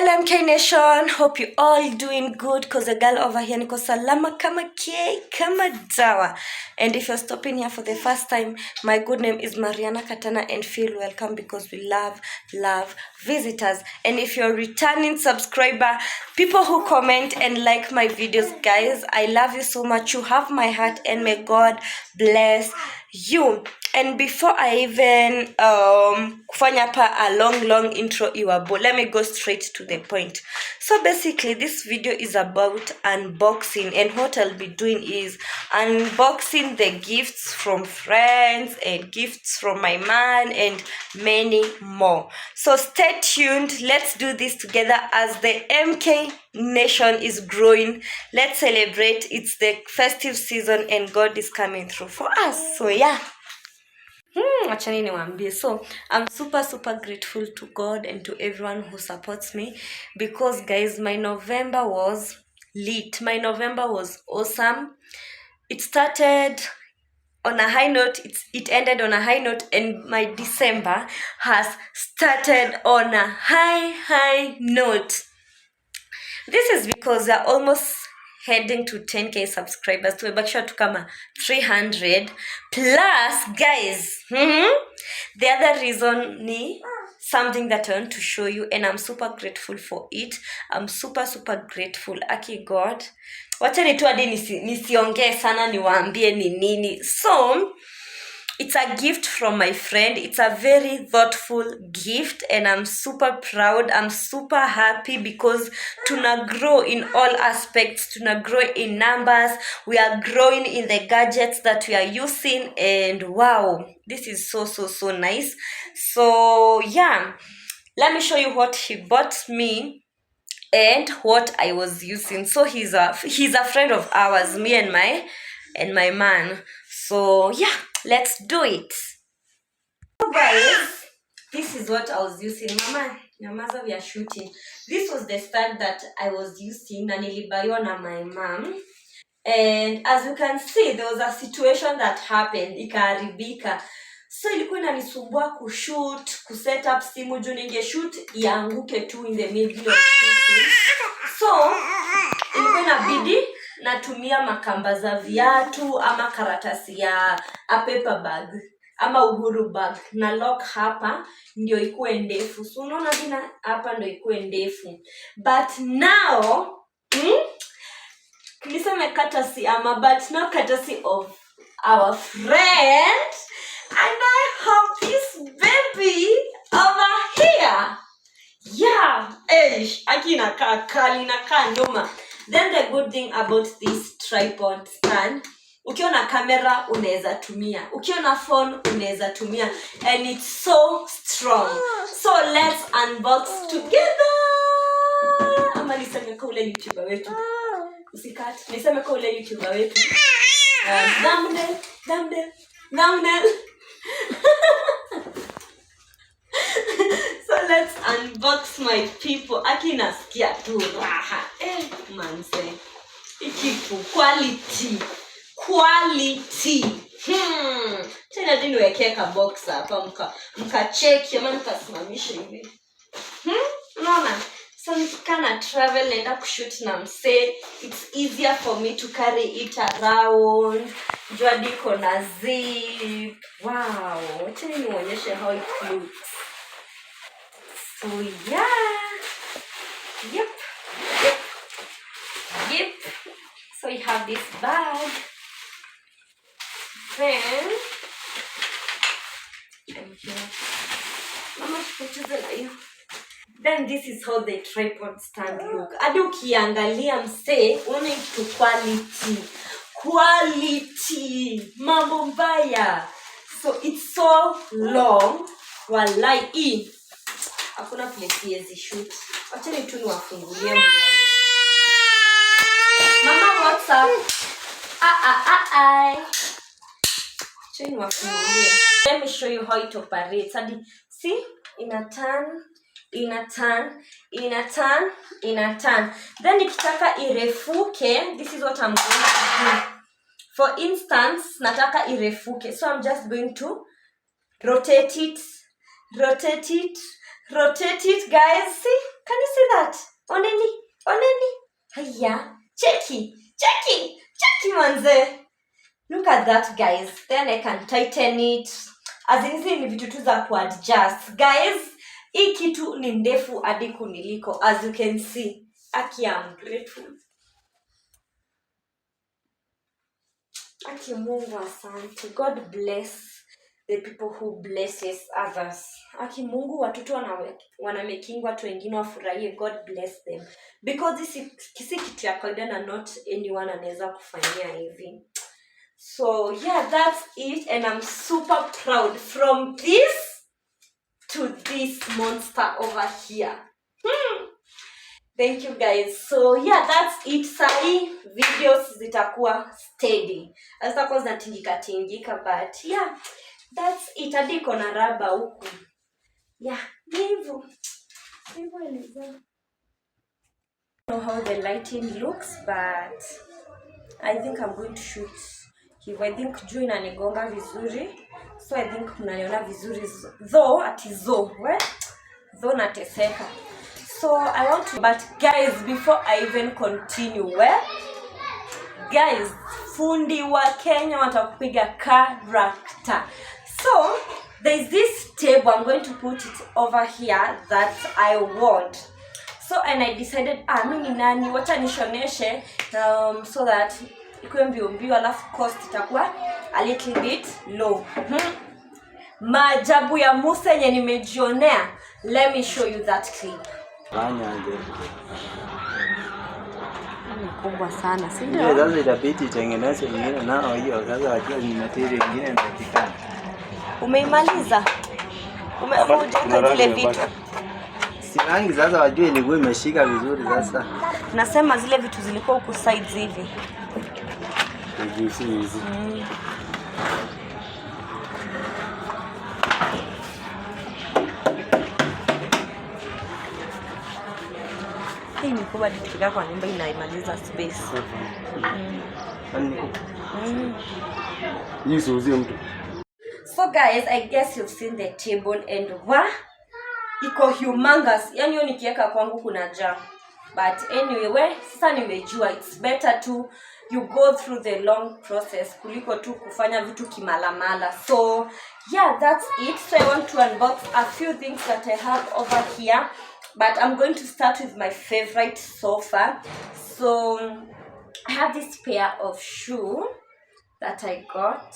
Hello MK Nation, hope you all doing good cause the girl over here niko salama kama K kama dawa. And if you're stopping here for the first time, my good name is Mariana Katana and feel welcome because we love visitors. And if you're a returning subscriber, people who comment and like my videos, guys, I love you so much. You have my heart and may God bless you. And before I even kufanya pa a long intro iwabo, let me go straight to the point. So basically this video is about unboxing, and what I'll be doing is unboxing the gifts from friends and gifts from my man and many more. So stay tuned, let's do this together as the MK Nation is growing. Let's celebrate. It's the festive season and God is coming through for us. So yeah, achani niwaambie. So I'm super grateful to God and to everyone who supports me, because guys, my November was lit. My November was awesome. It started on a high note, it ended on a high note, and my December has started on a high note. This is because we're almost heading to 10k subscribers. Tumebakisha tu kama 300 plus, guys. The other reason ni something that I want to show you, and I'm super grateful for it. I'm super grateful. Aki God, wachani tu hadi nisiongee sana niwaambie ni nini. So it's a gift from my friend. It's a very thoughtful gift and I'm super proud. I'm super happy because tuna grow in all aspects. Tuna grow in numbers. We are growing in the gadgets that we are using, and wow, this is so nice. So yeah, let me show you what he bought me and what I was using. So he's a friend of ours, me and my man. So yeah, let's do it. So guys, this is what I was using. Mama, nyamaza, we are shooting. This was the stand that I was using na nilibaywa na my mom. And as you can see, there was a situation that happened, ikaharibika. So ilikuwa inanisumbua kuset up simu juu ningeshoot ianguke tu in the middle of shooting. So ilikuwa inabidi natumia makamba za viatu ama karatasi ya a paper bag ama uhuru bag na lock hapa ndio ikuwe ndefu. So unaona dina hapa ndio ikuwe ndefu. But now niseme courtesy but now courtesy of our friend, and I have this baby over here. Yeah, akina kali na noma. Then the good thing about this tripod stand, ukiona camera unaweza tumia, ukiona phone unaweza tumia, and it's so strong. So let's unbox together. Ama niseme kwa ule YouTuber wetu. Usikate. Niseme kwa ule YouTuber wetu. Thumbnail. So let's unbox my people. Akina skia tu raha. Manze. Ikipu quality. Tena dini wekeka box hapa mka check ama mkasimamisha hivi. Unaona? So nikana travel naenda kushoot na mse, it's easier for me to carry it around. Jua diko na zip. Wow. Wacha nionyeshe how it looks. So yeah. Yep. So you have this bag. Then Mama tucheze na hiyo. Then this is how the tripod stand look. Hadi ukiangalia mse, unaona kitu quality. Mambo mbaya. So it's so long. Wallahi. Hakuna place yezi shoot. Acha ni tu niwafungulie muone. Mama, what's up? Acha ni niwafungulie. Let me show you how it operates. Hadi see, ina turn. Then nikitaka irefuke, this is what I'm going to do. For instance, nataka irefuke. So I'm just going to rotate it, guys. See? Can you see that? Oneni. Hiya. Checky manze. Look at that, guys. Then I can tighten it. As in hizi ni vitu tu za kuadjust. Guys, hii kitu ni ndefu hadi kuniliko. As you can see. Aki, I'm grateful. Aki Mungu asante. God bless the people who blesses others. Aki Mungu watoto wanamaking watu wengine wafurahie. God bless them. Because this kisi kitu ya kawaida na not anyone anaweza kufanyia hivi. So yeah, that's it, and I'm super proud from this to this monster over here. Thank you guys. So yeah, that's it. Sahi videos zitakuwa steady. Hazitakuwa zinatingika, but yeah, that's it. Hadi iko na raba huku. Yeah, hivyo. Hivyo ilivyo. I don't know how the lighting looks, but I think I'm going to shoot hivyo. I think juu inanigonga vizuri, so I think mnaniona vizuri, though though nateseka. So I want to, but guys, before I even continue, guys, fundi wa Kenya watakupiga character. So there's this table, I'm going to put it over here that I want. So and I decided mimi nani wacha nishoneshe so that ikuwe mbio alafu cost itakuwa a little bit low. Maajabu ya Musa yenye nimejionea. Let me show you that clip. Ni kubwa sana, si ndio? Ndio, sasa itabidi itengeneze nyingine nao hiyo. Sasa wajua ni material nyingine inatakikana. Umeimaliza? Umefuja zile vitu. Si rangi sasa wajua ilikuwa imeshika vizuri sasa. Nasema zile vitu zilikuwa huko sides hivi. Hizi. Hii ni kubwa tukifika kwa nyumba inaimaliza space. So guys, I guess you've seen the table and iko humongous. Yaani hiyo nikiweka kwangu kuna jam. But anyway, sasa nimejua it's better to you go through the long process kuliko tu kufanya vitu kimalamala. So yeah, that's it. So I want to unbox a few things that I have over here, but I'm going to start with my favorite sofa. So I have this pair of shoes that I got,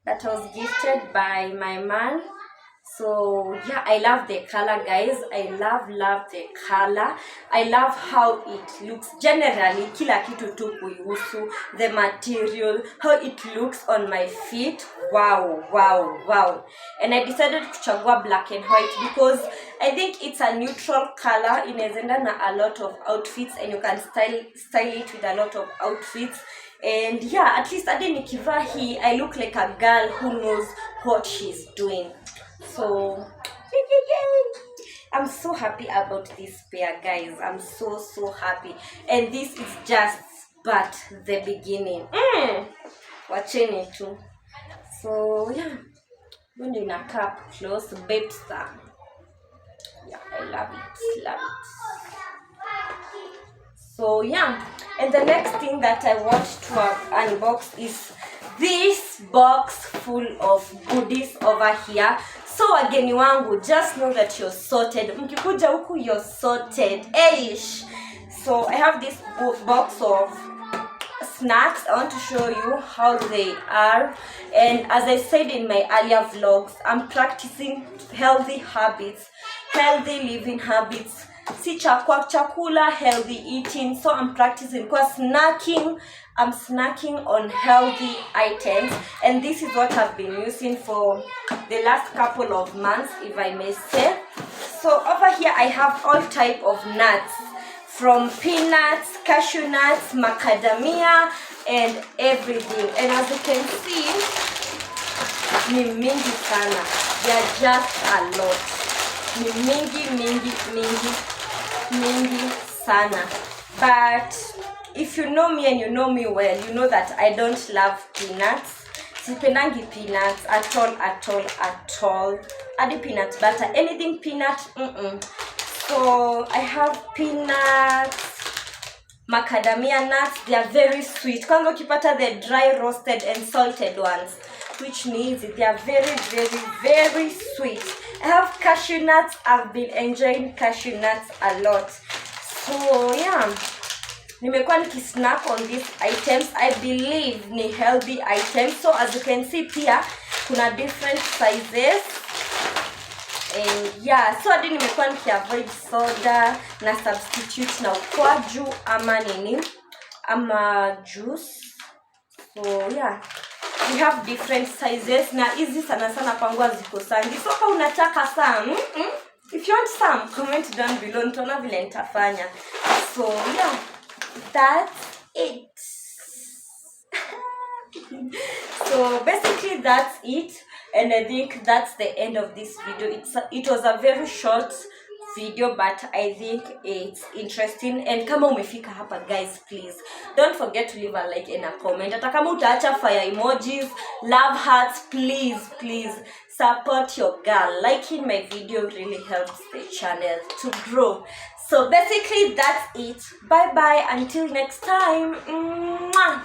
that was gifted by my man. So yeah, I love the color, guys. I love the color. I love how it looks. Generally, kila kitu tu kuihusu, the material, how it looks on my feet. Wow. And I decided to chagua black and white because I think it's a neutral color. Inaweza na a lot of outfits and you can style it with a lot of outfits. And yeah, at least adi nikivaa hii, I look like a girl who knows what she's doing. So I'm so happy about this pair, guys. I'm so happy, and this is just but the beginning. Wacheni tu. So yeah, when in a cup close, babester. Yeah, I love it. So yeah, and the next thing that I want to unbox is this box full of goodies over here. So wageni wangu, just know that you're sorted. Mkikuja huku, you're sorted. Eish. So I have this box of snacks. I want to show you how they are. And as I said in my earlier vlogs, I'm practicing healthy habits, healthy living habits. Si chakula, healthy eating. So I'm practicing snacking. I'm snacking on healthy items, and this is what I've been using for the last couple of months, if I may say. So over here I have all type of nuts, from peanuts, cashew nuts, macadamia, and everything. And as you can see, ni mingi sana. They are just a lot. Ni mingi sana. But if you know me and you know me well, you know that I don't love peanuts. Sipendangi peanuts at all. Adi peanut butter, anything peanut, So I have peanuts, macadamia nuts. They are very sweet. Kwanza ukipata the dry roasted and salted ones, which means they are very, very, very sweet. I have cashew nuts. I've been enjoying cashew nuts a lot. So yeah, nimekuwa nikisnack on these items. I believe ni healthy items. So as you can see pia kuna different sizes. And yeah, so hadi nimekuwa nikiavoid soda na substitute na ukwaju ama nini ama juice. So yeah, we have different sizes na hizi sana sana kwangu haziko sangi. So kama unataka some, if you want some, comment down below nitaona vile nitafanya. So yeah, that's it. So basically that's it, and I think that's the end of this video. It was a very short video, but I think it's interesting. And kama umefika hapa guys, please don't forget to leave a like and a comment. Hata kama utaacha fire emojis, love hearts, please support your girl. Liking my video really helps the channel to grow. So basically that's it. Bye bye until next time. Mwah.